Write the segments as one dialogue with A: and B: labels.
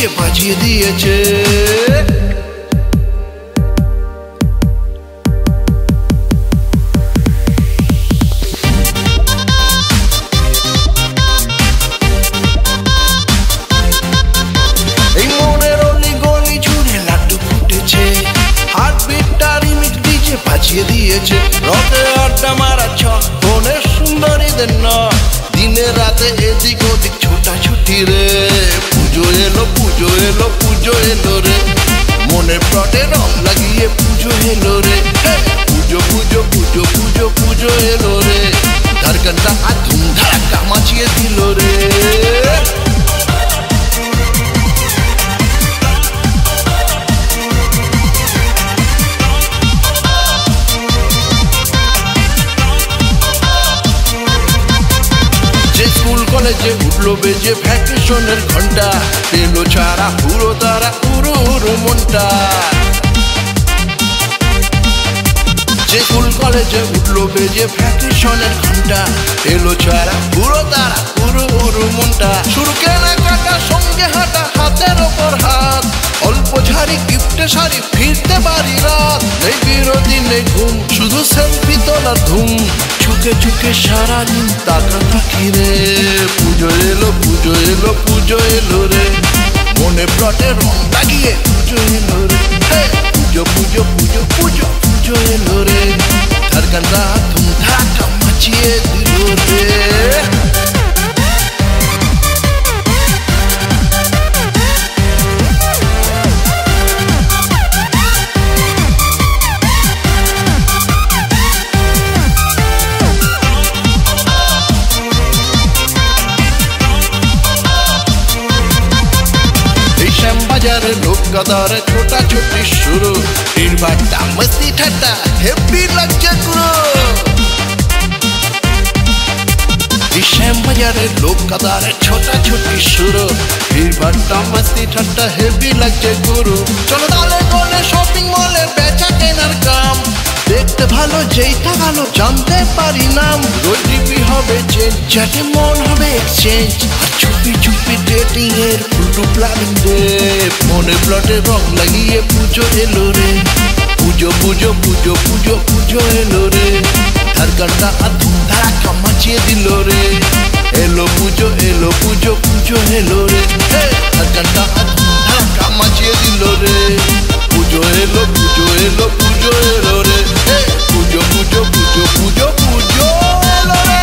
A: DJ বাজিয়ে দিয়েছে। এই মনের অলি গলি জুড়ে লাড্ডু ফুটেছে, হার্টবিটটা রিমিক্স ডিজে বাজিয়ে দিয়েছে। রকে আড্ডা মারা ছক ফোনের সুন্দরীদের ন, দিনে রাতে এদিক ওদিক ছোটাছুটি রে। পুজো এলো পুজো এলো পুজো এলো রে, মনের প্লটে রং লাগিয়ে পুজো এলো রে। পুজো পুজো পুজো পুজো পুজো এলো রে, ধারকানটা আর ধুমধারাক্কা মাচিয়ে দিল রে। স্কুল কলেজে উঠলো বেজে ভ্যাকেশনের ঘন্টা, এলো ছাড়া পুরো তারা উড়ু উড়ু মনটা। যে স্কুল কলেজে উঠলো বেজে ভ্যাকেশনের ঘন্টা, এলো ছাড়া পুরো তারা উড়ু উড়ু মনটা। শুরু কেনাকাটা সঙ্গে হাঁটা হাতের ওপর হাত, অল্প ঝাড়ি গিফটে শাড়ি ফিরতে বাড়ি রাত। নেই বিরোধী নেই ঘুম, শুধু সেলফি তোলার ধুম, চুকে চুকে সারাদিন তাকা থাকি রে। পুজো এলো পুজো এলো পুজো এলো রে, মনে প্লটে রং লাগিয়ে পুজো এলো রে। পুজো পুজো পুজো পুজো পুজো এলো রে, ধারকানটা ধুমধারাক্কা মাচিয়ে দিল রে। বাজারে লোক কাদারে ছোটাছুটি শুরু, ভিড়ভাট্টা মস্তি ঠাট্টা হেব্বি লাগছে পুরো। শ্যাম বাজারে লোক কাদারে ছোটাছুটি শুরু, ভিড়ভাট্টা মস্তি ঠাট্টা হেব্বি লাগছে গুরু। চলো তালে গলে শপিং মলে বেচা কেনার কাম, দেখতে ভালো যেই তাকালো জানতে পারি নাম। রোজ ডিপি হবে চেঞ্জ, চ্যাটে মন হবে এক্সচেঞ্জ, আর চুপি চুপি ডেটিং এর ফুলটু প্ল্যানিং রে। মনে প্লটে রং লাগিয়ে পুজো এলো রে, পুজো পুজো পুজো পুজো পুজো এলো রে, ধারকানটা আর ধুমধারাক্কা মাচিয়ে দিল রে। এলো পুজো এলো পুজো পুজো এলো রে, ধারকানটা আর ধুমধারাক্কা মাচিয়ে দিল রে। পুজো এলো পুজো এলো পুজো এলো রে, পুজো পুজো পুজো পুজো পুজো এলো রে।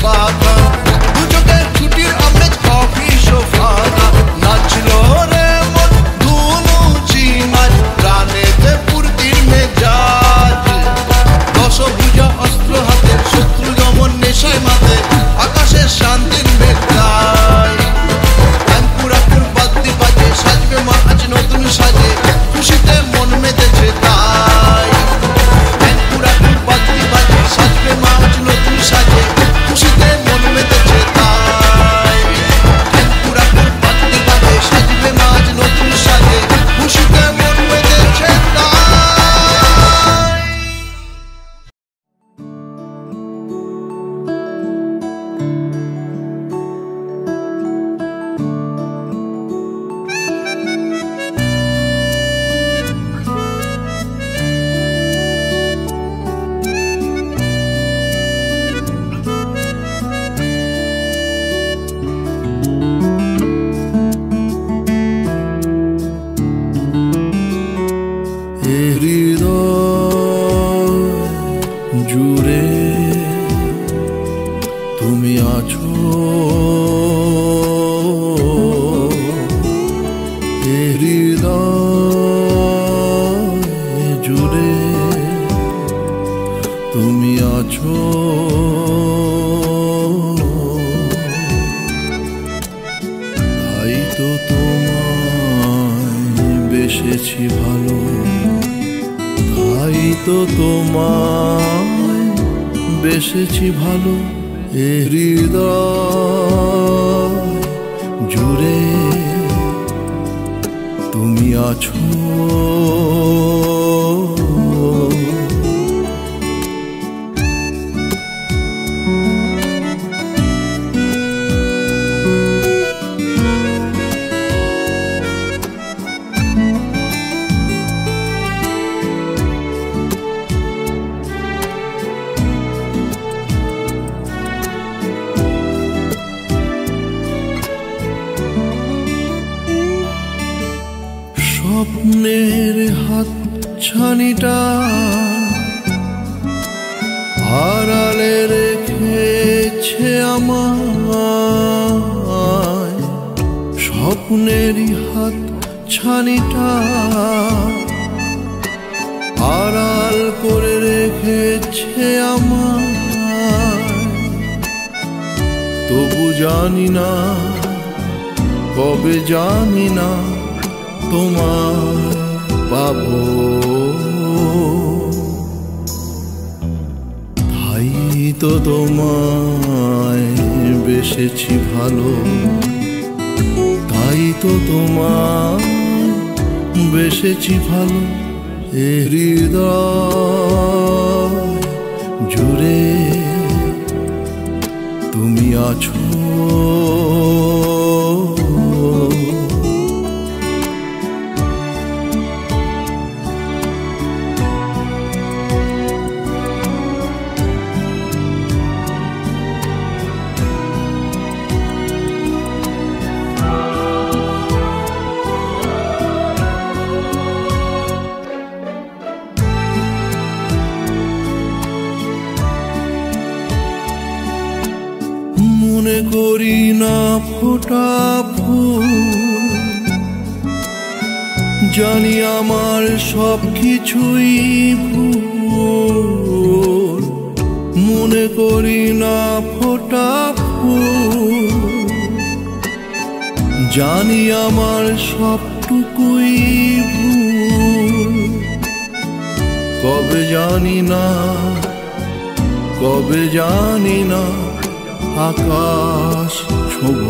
A: বাধা দু চোখের ছুটির আমেজ কফি সোফানা নাচল রে মন ধুনু চিমাজ প্রাণেতে পূর্তির মেজাজ দশভুজা অস্ত্র হাতে শত্রু দমন নেশায় মাতে আকাশের শান্তির মেঘায় পুরাপুর বাদ্যি বাজে সাজবে মা আজ নতুন সাজে খুশিতে মন মেতেছে তাই পুরাপুর বাদ্যি বাজে সাজবে মা আজ নতুন সাজে খুশিতে মন মেতেছে তাই পুরাপুর বাদ্যি বাজে সাজবে মা আজ নতুন সাজে খুশিতে মন মেতেছে তাই। জুড়ে তুমি আছো হৃদয় জুড়ে তুমি আছো তাই তো তোমায় বেসেছি ভালো তাই তো তোমায় বেসেছি ভালো হৃদয় জুড়ে তুমি আছো স্বপ্নের হাত ছানিটা আড়ালে রেখেছে আমায় স্বপ্নেরই হাত ছানিটা আড়াল করে রেখেছে আমায় তবু জানি না কবে জানি না তোমায় পাবো তাই তো তোমায় বেসেছি ভালো তাই তো তোমায় বেসেছি ভালো হৃদয় জুড়ে তুমি আছো মনে করি না ফোটা ফুল জানি আমার সব কিছুই ভুল মনে করি না ফোটা ফুল জানি আমার সবটুকুই ভুল কবে জানি না আকাশ ছোঁব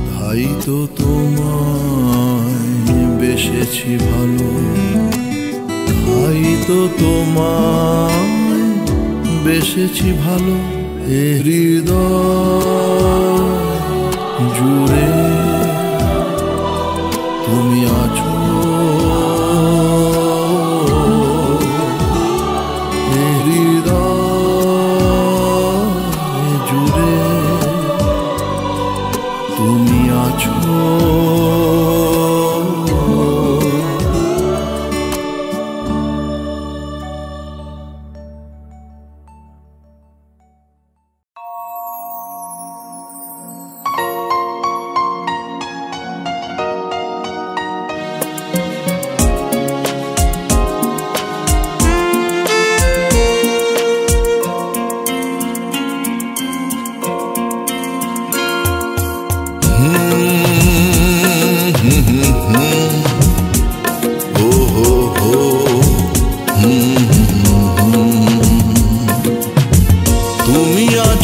A: তাই তো তোমায় বেসেছি ভালো তাই তো তোমায় বেসেছি ভালো হৃদয় জুড়ে তুমি আছো তুমি আছো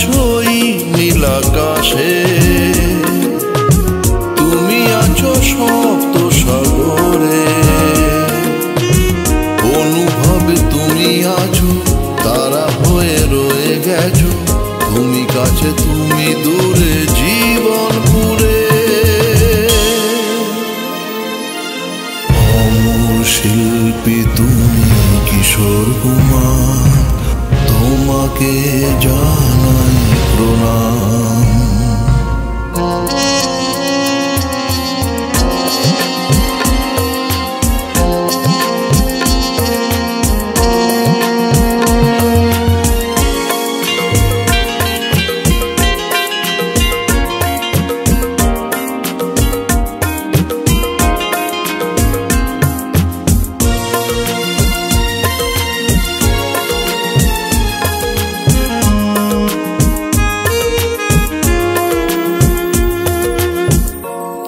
A: আছো এই নীল আকাশে, তুমি আছো সপ্ত সাগরে, অনুভবে তুমি আছো তারা হয়ে রয়ে গেছো, তুমি কাছে তুমি দূরে জীবন পুরে। অমর শিল্পী তুমি কিশোর কুমার, তোমাকে জানাই প্রণাম।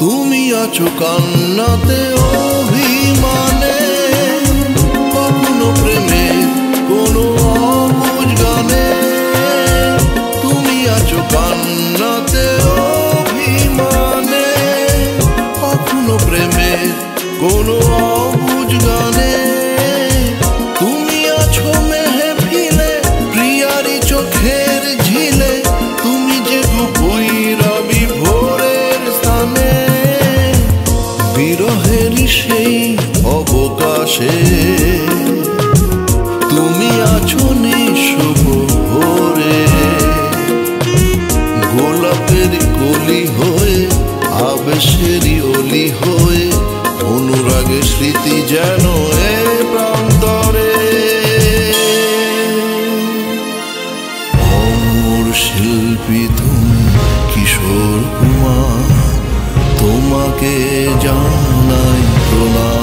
A: তুমি আছো কান্নাতে অভিমানে, কখনো প্রেমে কোনো অবুঝ গানে, তুমি আছো কান্নাতে অভিমানে, কখনো প্রেমে কোনো অবুঝ গানে, তুমি আছো মেহফিলে প্রিয়ারি চোখের ঝিলে, তুমি যে ভৈরবী ভোরের স্থানে, বিরহের সেই অবকাশে, তুমি আছো নিঃশুভ ভোরে, গোলাপের কলি হয়ে আবেশেরই অলি হয়ে, অনুরাগের স্মৃতি যেন এ প্রান্তরে। অমর শিল্পী তুমি কিশোর কুমার, তোমাকে জানাই প্রণাম।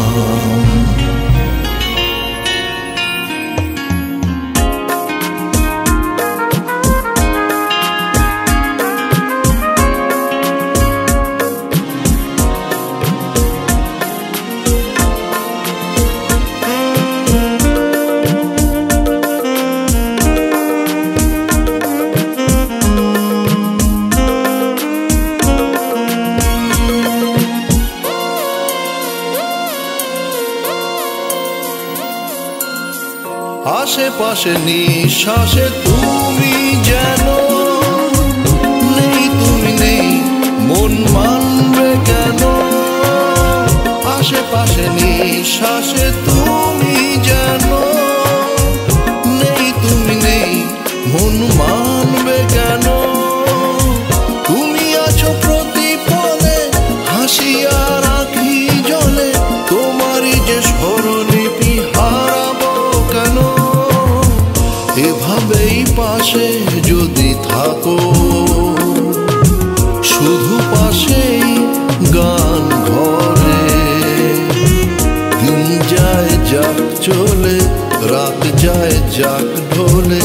A: আশেপাশে নিঃশ্বাসে তুমি যেন নেই, তুমি নেই মন মানবে কেন, আশেপাশে নিঃশ্বাসে তুমি যেন নেই, তুমি নেই মন মানবে কেন, তুমি আছো প্রতিপলে হাসি আর আঁখি জলে, তোমারই যে স্মরণলিপি হারাবো কেন, এভাবেই পাশে যদি থাকো, শুধু পাশেই গান ঘরে, দিন যায় যাক চলে রাত যায় যাক ঢলে,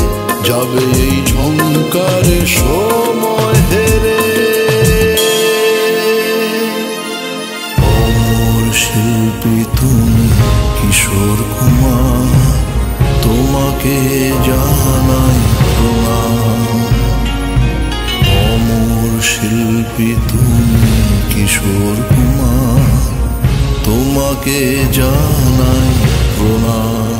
A: যাবে এই ঝংকারে সময় হেরে। অমর শিল্পী তুমি কিশোর কুমার, তোমাকে জানাই প্রণাম। অমর শিল্পী তুমি কিশোর কুমার, তোমাকে জানাই প্রণাম।